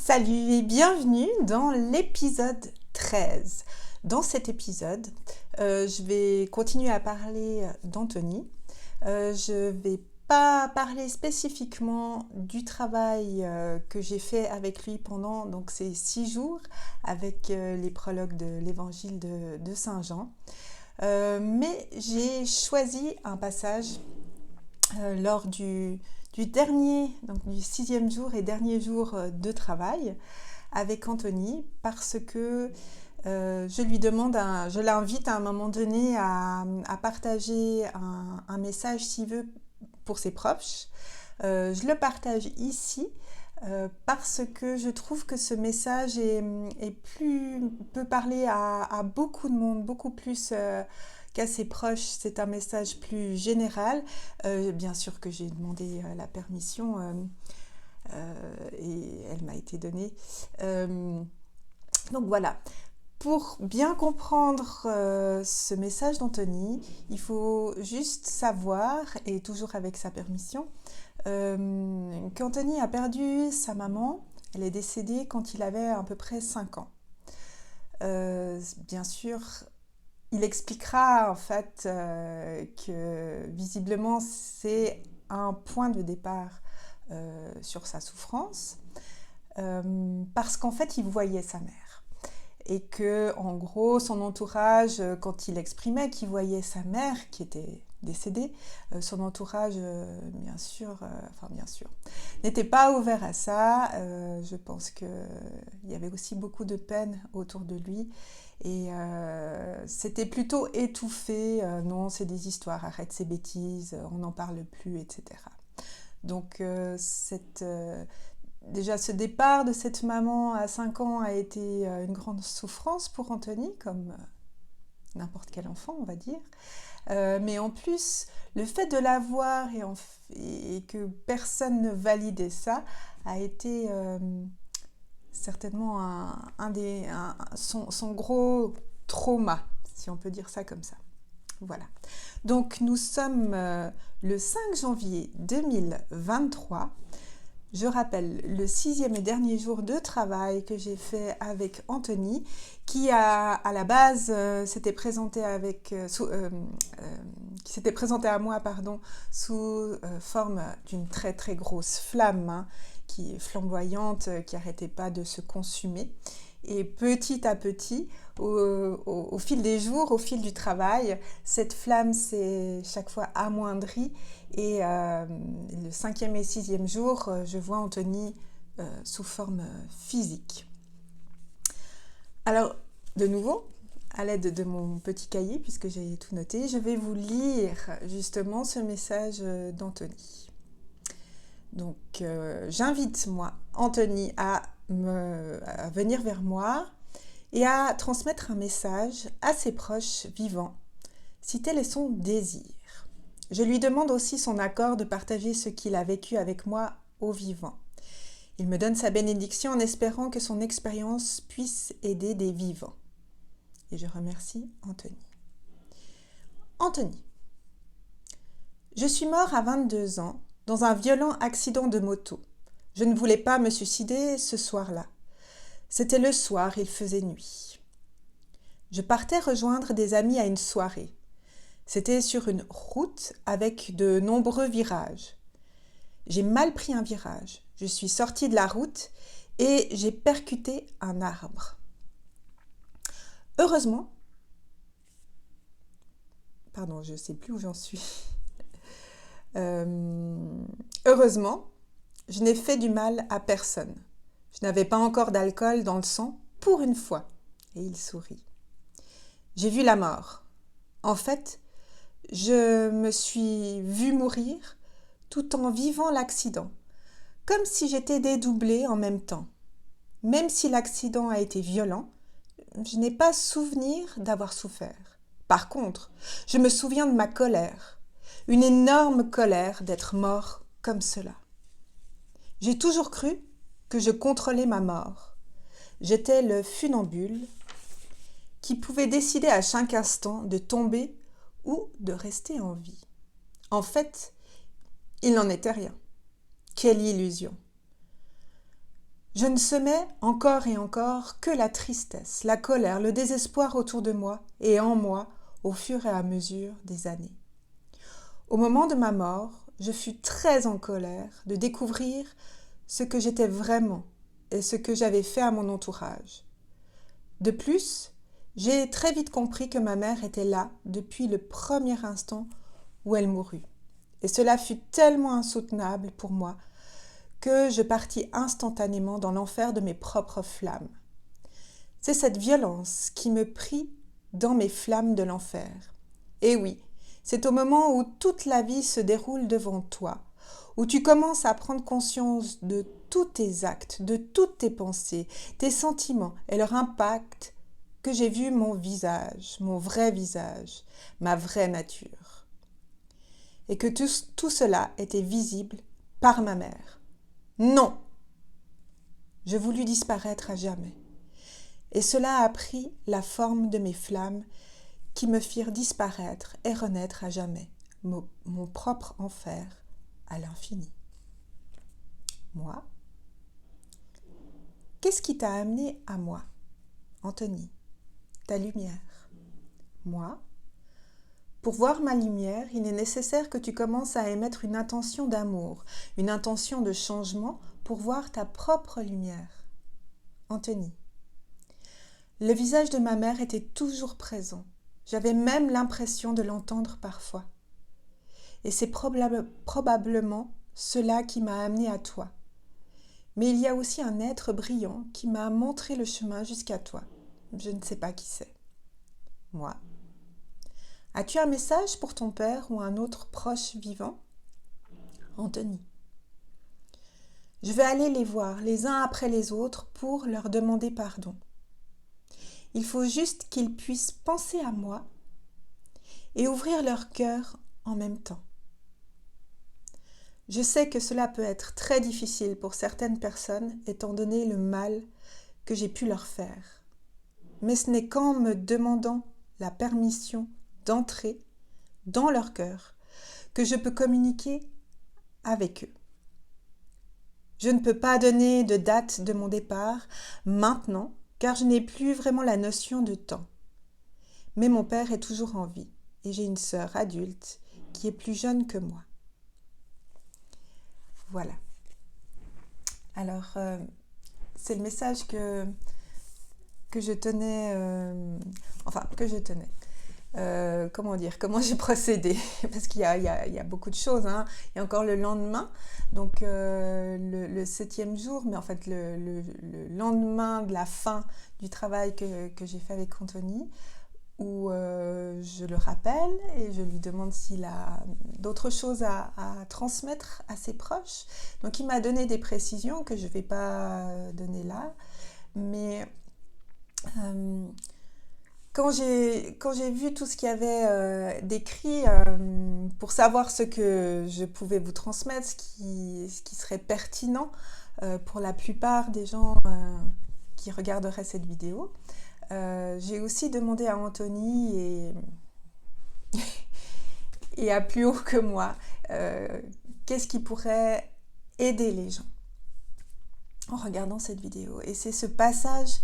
Salut et bienvenue dans l'épisode 13. Dans cet épisode, je vais continuer à parler d'Anthony. Je vais pas parler spécifiquement du travail que j'ai fait avec lui pendant ces 6 jours avec les prologues de l'évangile de Saint Jean. Mais j'ai choisi un passage lors du dernier, donc du 6e jour et dernier jour de travail avec Anthony parce que je l'invite à un moment donné à partager un message s'il veut pour ses proches. Je le partage ici parce que je trouve que ce message peut parler à beaucoup de monde, beaucoup plus qu'à ses proches. C'est un message plus général. Bien sûr que j'ai demandé la permission et elle m'a été donnée. Donc voilà. Pour bien comprendre ce message d'Anthony, il faut juste savoir, et toujours avec sa permission, qu'Anthony a perdu sa maman. Elle est décédée quand il avait à peu près 5 ans. Bien sûr, il expliquera en fait que visiblement c'est un point de départ sur sa souffrance parce qu'en fait il voyait sa mère. Et que, en gros, son entourage, quand il exprimait qu'il voyait sa mère qui était décédée, son entourage, bien sûr, n'était pas ouvert à ça. Je pense qu'il y avait aussi beaucoup de peine autour de lui. Et c'était plutôt étouffé. Non, c'est des histoires, arrête ces bêtises, on n'en parle plus, etc. Donc, déjà, ce départ de cette maman à 5 ans a été une grande souffrance pour Anthony, comme n'importe quel enfant, on va dire. Mais en plus, le fait de la voir et que personne ne validait ça a été certainement son gros trauma, si on peut dire ça comme ça. Voilà. Donc, nous sommes le 5 janvier 2023. Je rappelle le 6e et dernier jour de travail que j'ai fait avec Anthony, qui à la base s'était présenté à moi sous forme d'une très très grosse flamme qui est flamboyante, qui n'arrêtait pas de se consumer. Et petit à petit, au fil des jours, au fil du travail, cette flamme s'est chaque fois amoindrie. Et le 5e et 6e jour, je vois Anthony sous forme physique. Alors, de nouveau, à l'aide de mon petit cahier, puisque j'ai tout noté, je vais vous lire justement ce message d'Anthony. Donc, j'invite, moi, Anthony, à venir vers moi et à transmettre un message à ses proches vivants, si tel est son désir. Je lui demande aussi son accord de partager ce qu'il a vécu avec moi au vivant. Il me donne sa bénédiction en espérant que son expérience puisse aider des vivants. Et je remercie Anthony. Anthony. Je suis mort à 22 ans dans un violent accident de moto. Je ne voulais pas me suicider ce soir-là. C'était le soir, il faisait nuit. Je partais rejoindre des amis à une soirée. C'était sur une route avec de nombreux virages. J'ai mal pris un virage. Je suis sortie de la route et j'ai percuté un arbre. Heureusement, je ne sais plus où j'en suis. Heureusement, je n'ai fait du mal à personne. Je n'avais pas encore d'alcool dans le sang, pour une fois. Et il sourit. J'ai vu la mort. En fait, je me suis vue mourir tout en vivant l'accident, comme si j'étais dédoublée en même temps. Même si l'accident a été violent, je n'ai pas souvenir d'avoir souffert. Par contre, je me souviens de ma colère, une énorme colère d'être mort comme cela. J'ai toujours cru que je contrôlais ma mort. J'étais le funambule qui pouvait décider à chaque instant de tomber ou de rester en vie. En fait, il n'en était rien. Quelle illusion! Je je ne semais encore et encore que la tristesse, la colère, le désespoir autour de moi et en moi au fur et à mesure des années. Au moment de ma mort, je fus très en colère de découvrir ce que j'étais vraiment et ce que j'avais fait à mon entourage. De plus, j'ai très vite compris que ma mère était là depuis le premier instant où elle mourut. Et cela fut tellement insoutenable pour moi que je partis instantanément dans l'enfer de mes propres flammes. C'est cette violence qui me prit dans mes flammes de l'enfer. Et oui, c'est au moment où toute la vie se déroule devant toi, où tu commences à prendre conscience de tous tes actes, de toutes tes pensées, tes sentiments et leur impact, que j'ai vu mon visage, mon vrai visage, ma vraie nature. Et que tout cela était visible par ma mère. Non! Je voulus disparaître à jamais. Et cela a pris la forme de mes flammes qui me firent disparaître et renaître à jamais, mon propre enfer à l'infini. Moi? Qu'est-ce qui t'a amené à moi, Anthony? Ta lumière. Moi? Pour voir ma lumière, il est nécessaire que tu commences à émettre une intention d'amour, une intention de changement pour voir ta propre lumière. Anthony. Le visage de ma mère était toujours présent. J'avais même l'impression de l'entendre parfois. Et c'est probablement cela qui m'a amené à toi. Mais il y a aussi un être brillant qui m'a montré le chemin jusqu'à toi. Je ne sais pas qui c'est. Moi. As-tu un message pour ton père ou un autre proche vivant? Anthony. Je vais aller les voir les uns après les autres pour leur demander pardon. Il faut juste qu'ils puissent penser à moi et ouvrir leur cœur en même temps. Je sais que cela peut être très difficile pour certaines personnes étant donné le mal que j'ai pu leur faire. Mais ce n'est qu'en me demandant la permission d'entrer dans leur cœur que je peux communiquer avec eux. Je ne peux pas donner de date de mon départ maintenant car je n'ai plus vraiment la notion de temps. Mais mon père est toujours en vie et j'ai une sœur adulte qui est plus jeune que moi. Voilà. Alors, c'est le message que je tenais, comment dire, comment j'ai procédé, parce qu'il y a beaucoup de choses, hein. Il y a encore le lendemain, donc le 7e jour, mais en fait le lendemain de la fin du travail que j'ai fait avec Anthony, où je le rappelle et je lui demande s'il a d'autres choses à transmettre à ses proches. Donc il m'a donné des précisions que je ne vais pas donner là, mais quand j'ai vu tout ce qu'il y avait d'écrit pour savoir ce que je pouvais vous transmettre, ce qui serait pertinent pour la plupart des gens qui regarderaient cette vidéo, j'ai aussi demandé à Anthony et à plus haut que moi qu'est-ce qui pourrait aider les gens en regardant cette vidéo. Et c'est ce passage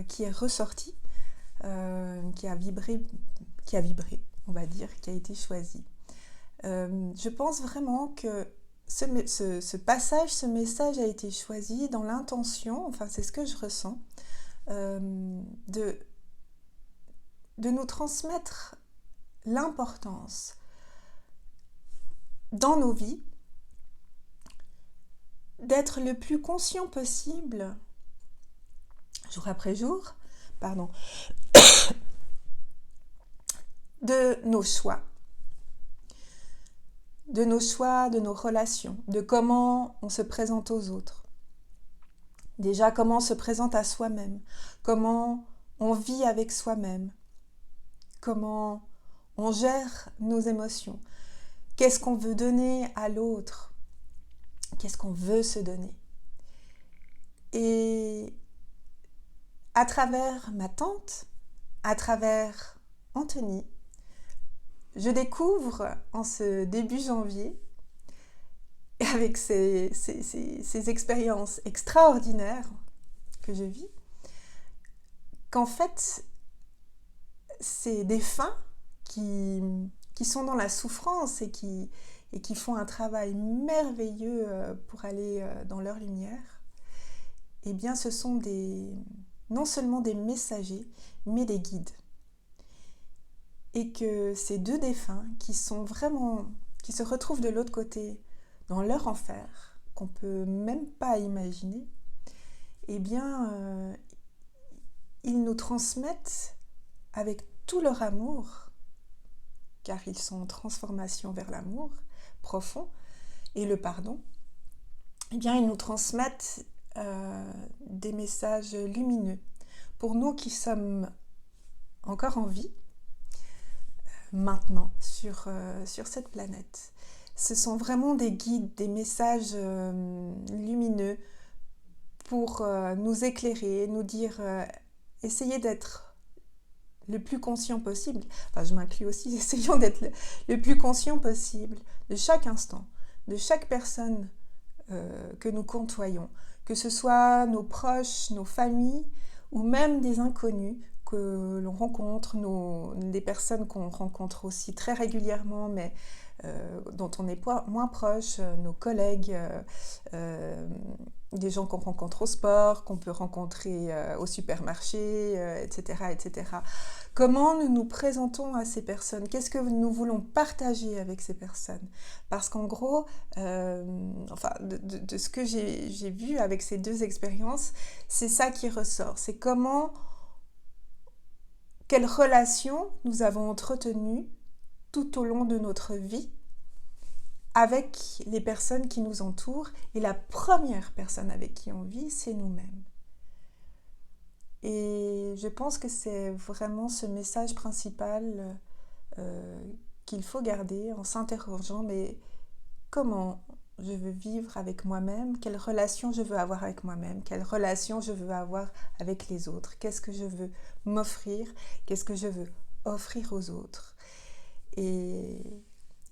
qui est ressorti, qui a vibré, on va dire, qui a été choisi. Je pense vraiment que ce passage, ce message a été choisi dans l'intention, enfin c'est ce que je ressens, de nous transmettre l'importance dans nos vies d'être le plus conscient possible, jour après jour, de nos choix, de nos relations, de comment on se présente aux autres. Déjà, comment on se présente à soi-même, comment on vit avec soi-même, comment on gère nos émotions, qu'est-ce qu'on veut donner à l'autre, qu'est-ce qu'on veut se donner. Et à travers ma tante, à travers Anthony, je découvre en ce début janvier et avec ces expériences extraordinaires que je vis, qu'en fait, c'est des fins qui sont dans la souffrance et qui font un travail merveilleux pour aller dans leur lumière, eh bien ce sont non seulement des messagers, mais des guides. Et que ces deux défunts qui se retrouvent de l'autre côté, dans leur enfer, qu'on ne peut même pas imaginer, eh bien, ils nous transmettent avec tout leur amour, car ils sont en transformation vers l'amour profond et le pardon, eh bien, ils nous transmettent des messages lumineux. Pour nous qui sommes encore en vie, maintenant, sur cette planète. Ce sont vraiment des guides, des messages lumineux pour nous éclairer, nous dire, essayez d'être le plus conscient possible. Enfin, je m'inclus aussi, essayons d'être le plus conscient possible de chaque instant, de chaque personne que nous côtoyons, que ce soit nos proches, nos familles ou même des inconnus que l'on rencontre, des personnes qu'on rencontre aussi très régulièrement, mais dont on est moins proche, nos collègues, des gens qu'on rencontre au sport, qu'on peut rencontrer au supermarché, etc., etc. Comment nous nous présentons à ces personnes? Qu'est-ce que nous voulons partager avec ces personnes? Parce qu'en gros, enfin, de ce que j'ai vu avec ces deux expériences, c'est ça qui ressort. C'est quelle relation nous avons entretenues tout au long de notre vie avec les personnes qui nous entourent. Et la première personne avec qui on vit, c'est nous-mêmes. Et je pense que c'est vraiment ce message principal qu'il faut garder en s'interrogeant, mais comment je veux vivre avec moi-même, quelle relation je veux avoir avec moi-même, quelle relation je veux avoir avec les autres, qu'est-ce que je veux m'offrir, qu'est-ce que je veux offrir aux autres. Et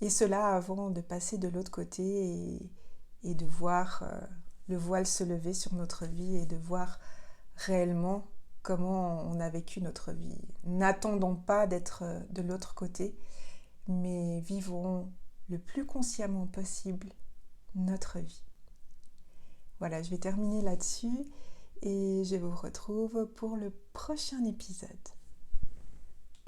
cela avant de passer de l'autre côté et de voir le voile se lever sur notre vie et de voir réellement comment on a vécu notre vie. N'attendons pas d'être de l'autre côté, mais vivons le plus consciemment possible notre vie. Voilà, je vais terminer là-dessus et je vous retrouve pour le prochain épisode.